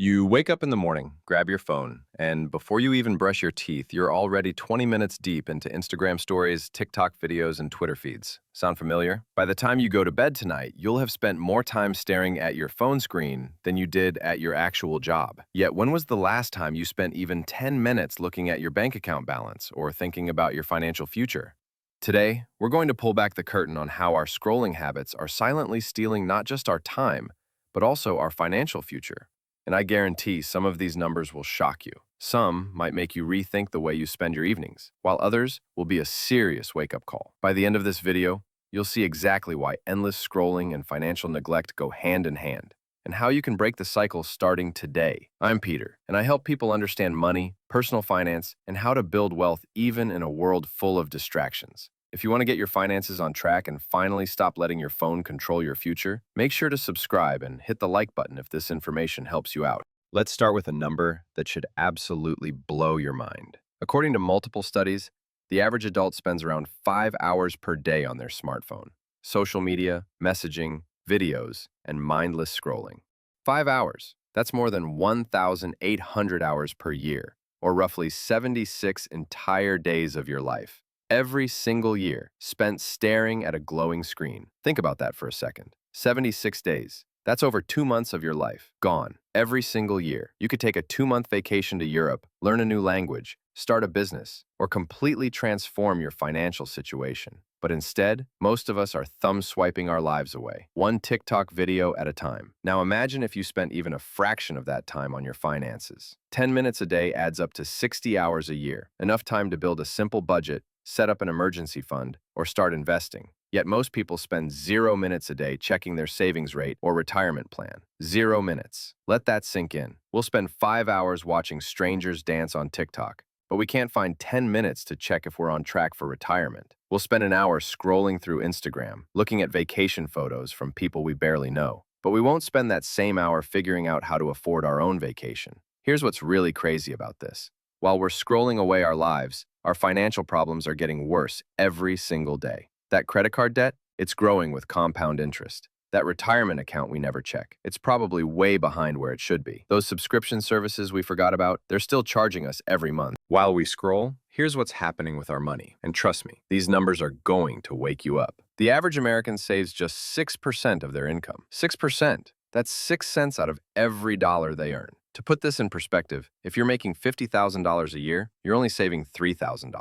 You wake up in the morning, grab your phone, and before you even brush your teeth, you're already 20 minutes deep into Instagram stories, TikTok videos, and Twitter feeds. Sound familiar? By the time you go to bed tonight, you'll have spent more time staring at your phone screen than you did at your actual job. Yet, when was the last time you spent even 10 minutes looking at your bank account balance or thinking about your financial future? Today, we're going to pull back the curtain on how our scrolling habits are silently stealing not just our time, but also our financial future. And I guarantee some of these numbers will shock you. Some might make you rethink the way you spend your evenings, while others will be a serious wake-up call. By the end of this video, you'll see exactly why endless scrolling and financial neglect go hand in hand, and how you can break the cycle starting today. I'm Peter, and I help people understand money, personal finance, and how to build wealth even in a world full of distractions. If you want to get your finances on track and finally stop letting your phone control your future, make sure to subscribe and hit the like button if this information helps you out. Let's start with a number that should absolutely blow your mind. According to multiple studies, the average adult spends around 5 hours per day on their smartphone. Social media, messaging, videos, and mindless scrolling. 5 hours. That's more than 1,800 hours per year, or roughly 76 entire days of your life. Every single year spent staring at a glowing screen. Think about that for a second. 76 days. That's over 2 months of your life. Gone. Every single year. You could take a 2-month vacation to Europe, learn a new language, start a business, or completely transform your financial situation. But instead, most of us are thumb swiping our lives away, one TikTok video at a time. Now imagine if you spent even a fraction of that time on your finances. 10 minutes a day adds up to 60 hours a year, enough time to build a simple budget, set up an emergency fund, or start investing. Yet most people spend 0 minutes a day checking their savings rate or retirement plan. 0 minutes. Let that sink in. We'll spend 5 hours watching strangers dance on TikTok, but we can't find 10 minutes to check if we're on track for retirement. We'll spend an hour scrolling through Instagram, looking at vacation photos from people we barely know. But we won't spend that same hour figuring out how to afford our own vacation. Here's what's really crazy about this. While we're scrolling away our lives, our financial problems are getting worse every single day. That credit card debt, it's growing with compound interest. That retirement account we never check, it's probably way behind where it should be. Those subscription services we forgot about, they're still charging us every month. While we scroll, here's what's happening with our money. And trust me, these numbers are going to wake you up. The average American saves just 6% of their income. 6%. That's 6 cents out of every dollar they earn. To put this in perspective, if you're making $50,000 a year, you're only saving $3,000.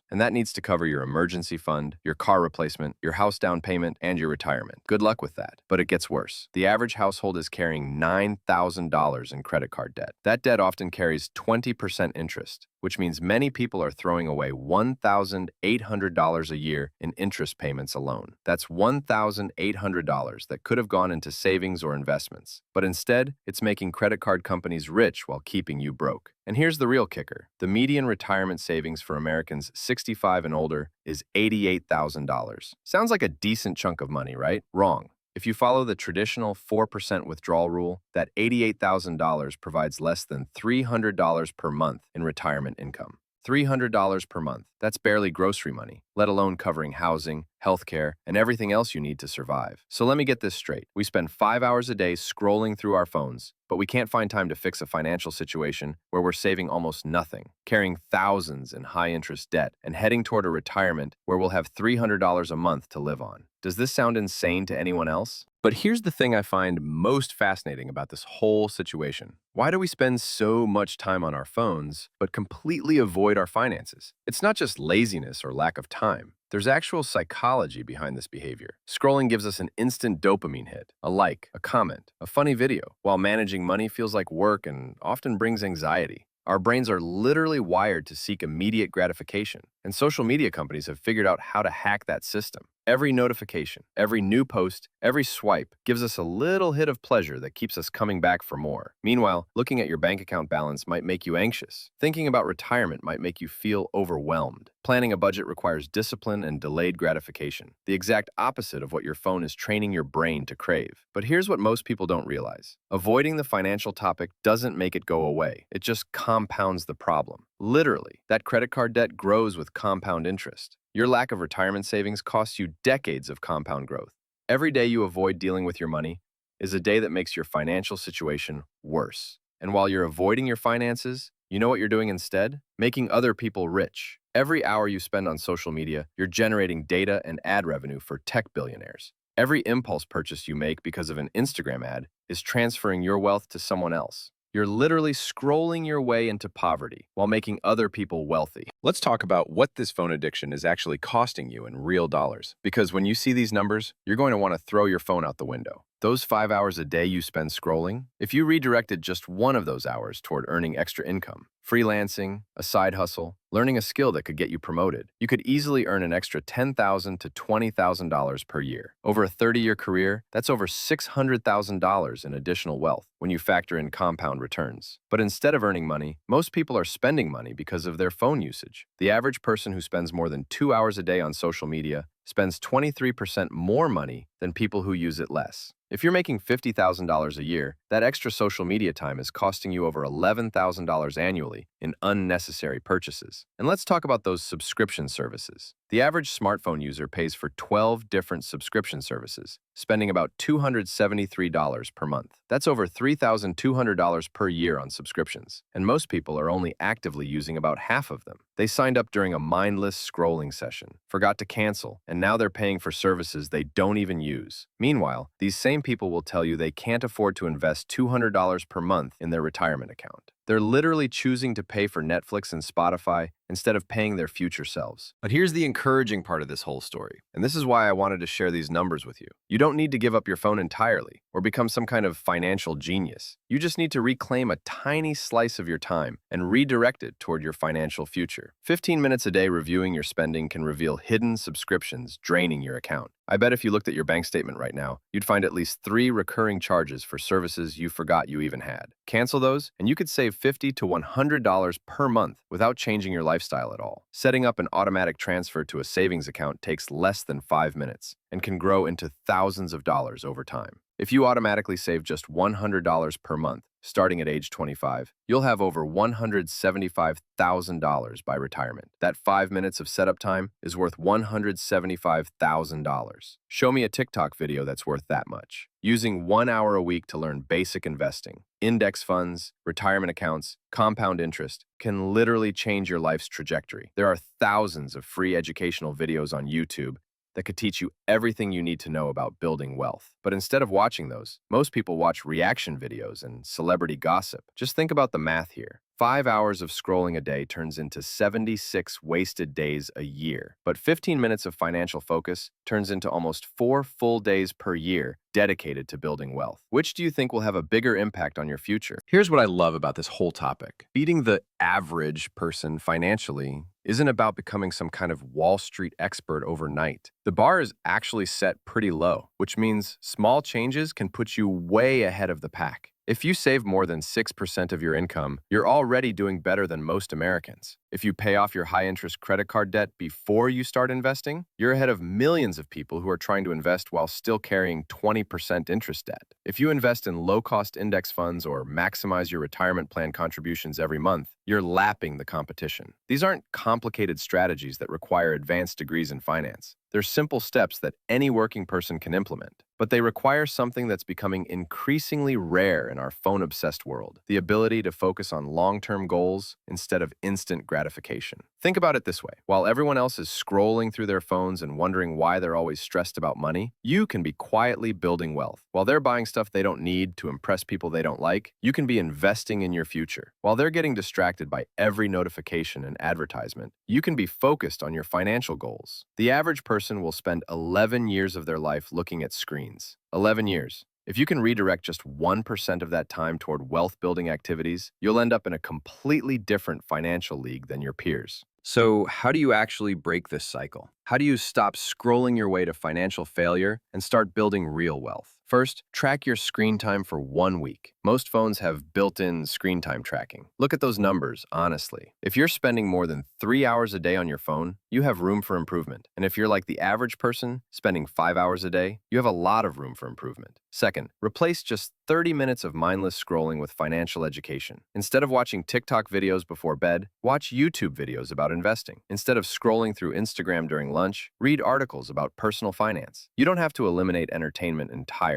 And that needs to cover your emergency fund, your car replacement, your house down payment, and your retirement. Good luck with that. But it gets worse. The average household is carrying $9,000 in credit card debt. That debt often carries 20% interest, which means many people are throwing away $1,800 a year in interest payments alone. That's $1,800 that could have gone into savings or investments. But instead, it's making credit card companies rich while keeping you broke. And here's the real kicker. The median retirement savings for Americans 65 and older is $88,000. Sounds like a decent chunk of money, right? Wrong. If you follow the traditional 4% withdrawal rule, that $88,000 provides less than $300 per month in retirement income. $300 per month. That's barely grocery money, let alone covering housing, healthcare, and everything else you need to survive. So let me get this straight. We spend 5 hours a day scrolling through our phones, but we can't find time to fix a financial situation where we're saving almost nothing, carrying thousands in high-interest debt, and heading toward a retirement where we'll have $300 a month to live on. Does this sound insane to anyone else? But here's the thing I find most fascinating about this whole situation. Why do we spend so much time on our phones, but completely avoid our finances? It's not just laziness or lack of time. There's actual psychology behind this behavior. Scrolling gives us an instant dopamine hit, a like, a comment, a funny video, while managing money feels like work and often brings anxiety. Our brains are literally wired to seek immediate gratification, and social media companies have figured out how to hack that system. Every notification, every new post, every swipe gives us a little hit of pleasure that keeps us coming back for more. Meanwhile, looking at your bank account balance might make you anxious. Thinking about retirement might make you feel overwhelmed. Planning a budget requires discipline and delayed gratification, the exact opposite of what your phone is training your brain to crave. But here's what most people don't realize. Avoiding the financial topic doesn't make it go away. It just compounds the problem. Literally, that credit card debt grows with compound interest. Your lack of retirement savings costs you decades of compound growth. Every day you avoid dealing with your money is a day that makes your financial situation worse. And while you're avoiding your finances, you know what you're doing instead? Making other people rich. Every hour you spend on social media, you're generating data and ad revenue for tech billionaires. Every impulse purchase you make because of an Instagram ad is transferring your wealth to someone else. You're literally scrolling your way into poverty while making other people wealthy. Let's talk about what this phone addiction is actually costing you in real dollars. Because when you see these numbers, you're going to want to throw your phone out the window. Those 5 hours a day you spend scrolling, if you redirected just one of those hours toward earning extra income, freelancing, a side hustle, learning a skill that could get you promoted, you could easily earn an extra $10,000 to $20,000 per year. Over a 30-year career, that's over $600,000 in additional wealth when you factor in compound returns. But instead of earning money, most people are spending money because of their phone usage. The average person who spends more than 2 hours a day on social media spends 23% more money than people who use it less. If you're making $50,000 a year, that extra social media time is costing you over $11,000 annually in unnecessary purchases. And let's talk about those subscription services. The average smartphone user pays for 12 different subscription services, spending about $273 per month. That's over $3,200 per year on subscriptions, and most people are only actively using about half of them. They signed up during a mindless scrolling session, forgot to cancel, and now they're paying for services they don't even use. Meanwhile, these same people will tell you they can't afford to invest $200 per month in their retirement account. They're literally choosing to pay for Netflix and Spotify instead of paying their future selves. But here's the encouraging part of this whole story, and this is why I wanted to share these numbers with you. You don't need to give up your phone entirely or become some kind of financial genius. You just need to reclaim a tiny slice of your time and redirect it toward your financial future. 15 minutes a day reviewing your spending can reveal hidden subscriptions draining your account. I bet if you looked at your bank statement right now, you'd find at least 3 recurring charges for services you forgot you even had. Cancel those, and you could save $50 to $100 per month without changing your lifestyle at all. Setting up an automatic transfer to a savings account takes less than 5 minutes and can grow into thousands of dollars over time. If you automatically save just $100 per month, starting at age 25, you'll have over $175,000 by retirement. That 5 minutes of setup time is worth $175,000. Show me a TikTok video that's worth that much. Using 1 hour a week to learn basic investing, index funds, retirement accounts, compound interest can literally change your life's trajectory. There are thousands of free educational videos on YouTube that could teach you everything you need to know about building wealth. But instead of watching those, most people watch reaction videos and celebrity gossip. Just think about the math here. 5 hours of scrolling a day turns into 76 wasted days a year. But 15 minutes of financial focus turns into almost 4 full days per year dedicated to building wealth. Which do you think will have a bigger impact on your future? Here's what I love about this whole topic. Beating the average person financially isn't about becoming some kind of Wall Street expert overnight. The bar is actually set pretty low, which means small changes can put you way ahead of the pack. If you save more than 6% of your income, you're already doing better than most Americans. If you pay off your high-interest credit card debt before you start investing, you're ahead of millions of people who are trying to invest while still carrying 20% interest debt. If you invest in low-cost index funds or maximize your retirement plan contributions every month, you're lapping the competition. These aren't complicated strategies that require advanced degrees in finance. They're simple steps that any working person can implement, but they require something that's becoming increasingly rare in our phone-obsessed world: the ability to focus on long-term goals instead of instant gratification. Think about it this way. While everyone else is scrolling through their phones and wondering why they're always stressed about money, you can be quietly building wealth. While they're buying stuff they don't need to impress people they don't like, you can be investing in your future. While they're getting distracted by every notification and advertisement, you can be focused on your financial goals. The average person will spend 11 years of their life looking at screens. 11 years. If you can redirect just 1% of that time toward wealth-building activities, you'll end up in a completely different financial league than your peers. So, how do you actually break this cycle? How do you stop scrolling your way to financial failure and start building real wealth? First, track your screen time for 1 week. Most phones have built-in screen time tracking. Look at those numbers, honestly. If you're spending more than 3 hours a day on your phone, you have room for improvement. And if you're like the average person, spending 5 hours a day, you have a lot of room for improvement. Second, replace just 30 minutes of mindless scrolling with financial education. Instead of watching TikTok videos before bed, watch YouTube videos about investing. Instead of scrolling through Instagram during lunch, read articles about personal finance. You don't have to eliminate entertainment entirely.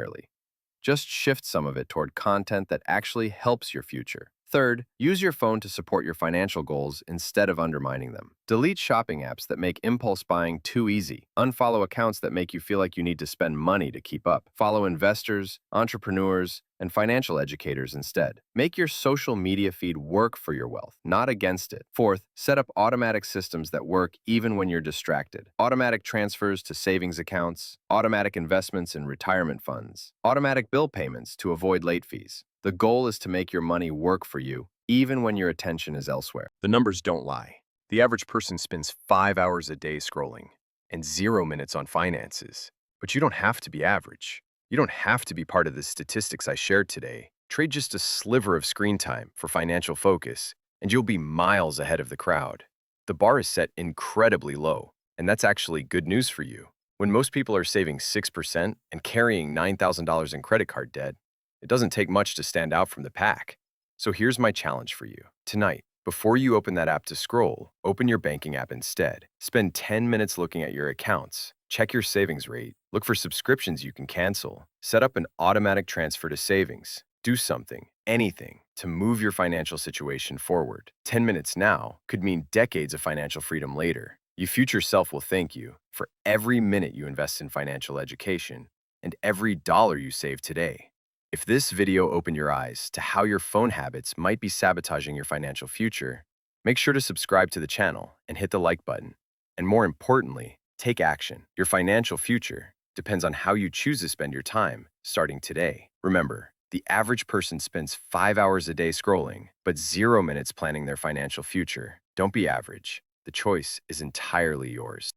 Just shift some of it toward content that actually helps your future. Third, use your phone to support your financial goals instead of undermining them. Delete shopping apps that make impulse buying too easy. Unfollow accounts that make you feel like you need to spend money to keep up. Follow investors, entrepreneurs, and financial educators instead. Make your social media feed work for your wealth, not against it. Fourth, set up automatic systems that work even when you're distracted. Automatic transfers to savings accounts, automatic investments in retirement funds, automatic bill payments to avoid late fees. The goal is to make your money work for you, even when your attention is elsewhere. The numbers don't lie. The average person spends 5 hours a day scrolling and 0 minutes on finances. But you don't have to be average. You don't have to be part of the statistics I shared today. Trade just a sliver of screen time for financial focus, and you'll be miles ahead of the crowd. The bar is set incredibly low, and that's actually good news for you. When most people are saving 6% and carrying $9,000 in credit card debt, it doesn't take much to stand out from the pack. So here's my challenge for you. Tonight, before you open that app to scroll, open your banking app instead. Spend 10 minutes looking at your accounts. Check your savings rate. Look for subscriptions you can cancel. Set up an automatic transfer to savings. Do something, anything, to move your financial situation forward. 10 minutes now could mean decades of financial freedom later. Your future self will thank you for every minute you invest in financial education and every dollar you save today. If this video opened your eyes to how your phone habits might be sabotaging your financial future, make sure to subscribe to the channel and hit the like button. And more importantly, take action. Your financial future depends on how you choose to spend your time starting today. Remember, the average person spends 5 hours a day scrolling, but 0 minutes planning their financial future. Don't be average. The choice is entirely yours.